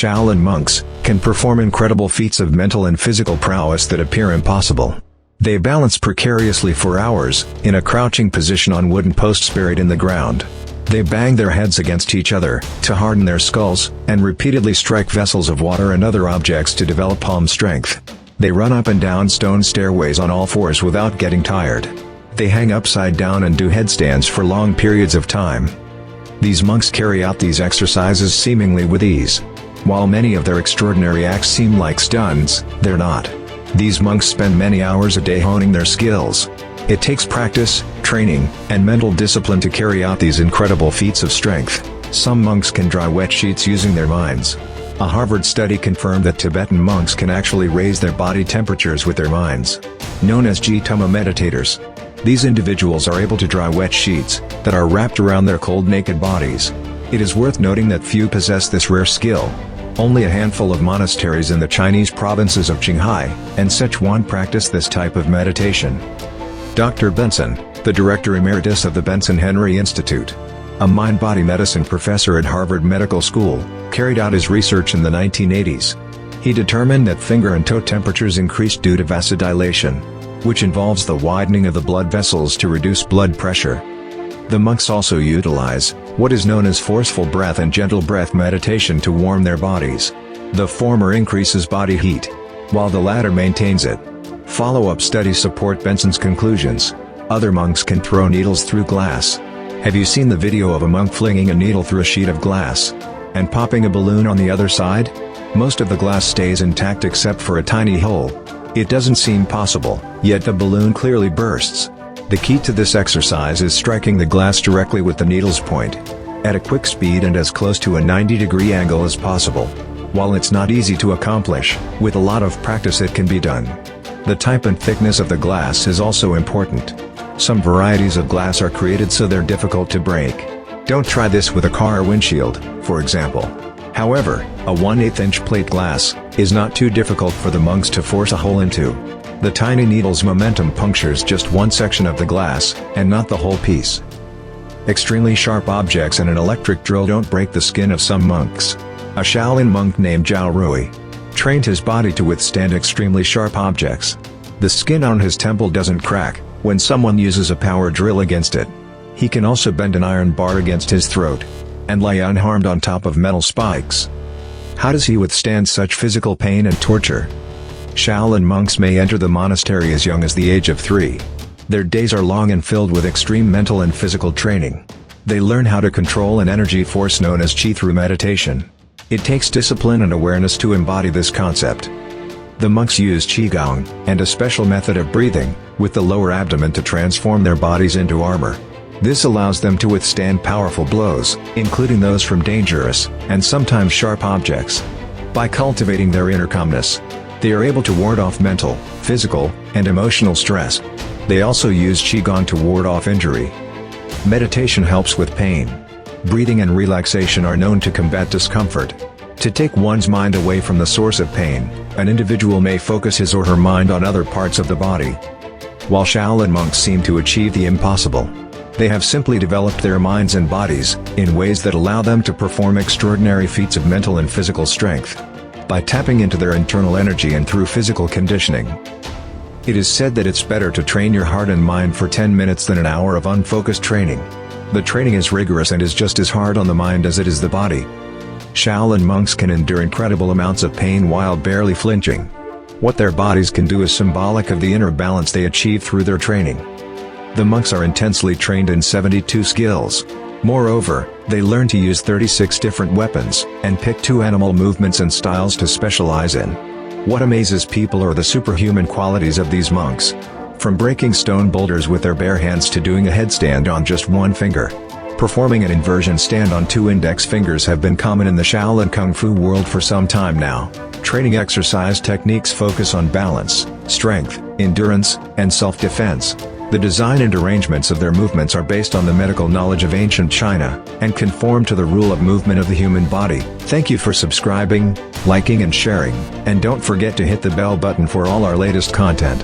Shaolin monks can perform incredible feats of mental and physical prowess that appear impossible. They balance precariously for hours, in a crouching position on wooden posts buried in the ground. They bang their heads against each other, to harden their skulls, and repeatedly strike vessels of water and other objects to develop palm strength. They run up and down stone stairways on all fours without getting tired. They hang upside down and do headstands for long periods of time. These monks carry out these exercises seemingly with ease. While many of their extraordinary acts seem like stunts, they're not. These monks spend many hours a day honing their skills. It takes practice, training, and mental discipline to carry out these incredible feats of strength. Some monks can dry wet sheets using their minds. A Harvard study confirmed that Tibetan monks can actually raise their body temperatures with their minds. Known as Jitama meditators. These individuals are able to dry wet sheets that are wrapped around their cold naked bodies. It is worth noting that few possess this rare skill. Only a handful of monasteries in the Chinese provinces of Qinghai and Sichuan practice this type of meditation. Dr. Benson, the Director Emeritus of the Benson Henry Institute, a mind-body medicine professor at Harvard Medical School, carried out his research in the 1980s. He determined that finger and toe temperatures increased due to vasodilation, which involves the widening of the blood vessels to reduce blood pressure. The monks also utilize what is known as forceful breath and gentle breath meditation to warm their bodies. The former increases body heat, while the latter maintains it. Follow-up studies support Benson's conclusions. Other monks can throw needles through glass. Have you seen the video of a monk flinging a needle through a sheet of glass and popping a balloon on the other side? Most of the glass stays intact except for a tiny hole. It doesn't seem possible, yet the balloon clearly bursts. The key to this exercise is striking the glass directly with the needle's point, at a quick speed and as close to a 90-degree angle as possible. While it's not easy to accomplish, with a lot of practice it can be done. The type and thickness of the glass is also important. Some varieties of glass are created so they're difficult to break. Don't try this with a car windshield, for example. However, a 1/8-inch plate glass is not too difficult for the monks to force a hole into. The tiny needle's momentum punctures just one section of the glass, and not the whole piece. Extremely sharp objects and an electric drill don't break the skin of some monks. A Shaolin monk named Zhao Rui trained his body to withstand extremely sharp objects. The skin on his temple doesn't crack when someone uses a power drill against it. He can also bend an iron bar against his throat and lie unharmed on top of metal spikes. How does he withstand such physical pain and torture? Shaolin monks may enter the monastery as young as the age of 3. Their days are long and filled with extreme mental and physical training. They learn how to control an energy force known as qi through meditation. It takes discipline and awareness to embody this concept. The monks use qigong, and a special method of breathing, with the lower abdomen to transform their bodies into armor. This allows them to withstand powerful blows, including those from dangerous, and sometimes sharp objects. By cultivating their inner calmness, they are able to ward off mental, physical, and emotional stress. They also use qigong to ward off injury. Meditation helps with pain. Breathing and relaxation are known to combat discomfort. To take one's mind away from the source of pain, an individual may focus his or her mind on other parts of the body. While Shaolin monks seem to achieve the impossible, they have simply developed their minds and bodies in ways that allow them to perform extraordinary feats of mental and physical strength by tapping into their internal energy and through physical conditioning. It is said that it's better to train your heart and mind for 10 minutes than an hour of unfocused training. The training is rigorous and is just as hard on the mind as it is the body. Shaolin monks can endure incredible amounts of pain while barely flinching. What their bodies can do is symbolic of the inner balance they achieve through their training. The monks are intensely trained in 72 skills. Moreover, they learn to use 36 different weapons, and pick 2 animal movements and styles to specialize in. What amazes people are the superhuman qualities of these monks. From breaking stone boulders with their bare hands to doing a headstand on just one finger. Performing an inversion stand on 2 index fingers have been common in the Shaolin Kung Fu world for some time now. Training exercise techniques focus on balance, strength, endurance, and self-defense. The design and arrangements of their movements are based on the medical knowledge of ancient China, and conform to the rule of movement of the human body. Thank you for subscribing, liking and sharing, and don't forget to hit the bell button for all our latest content.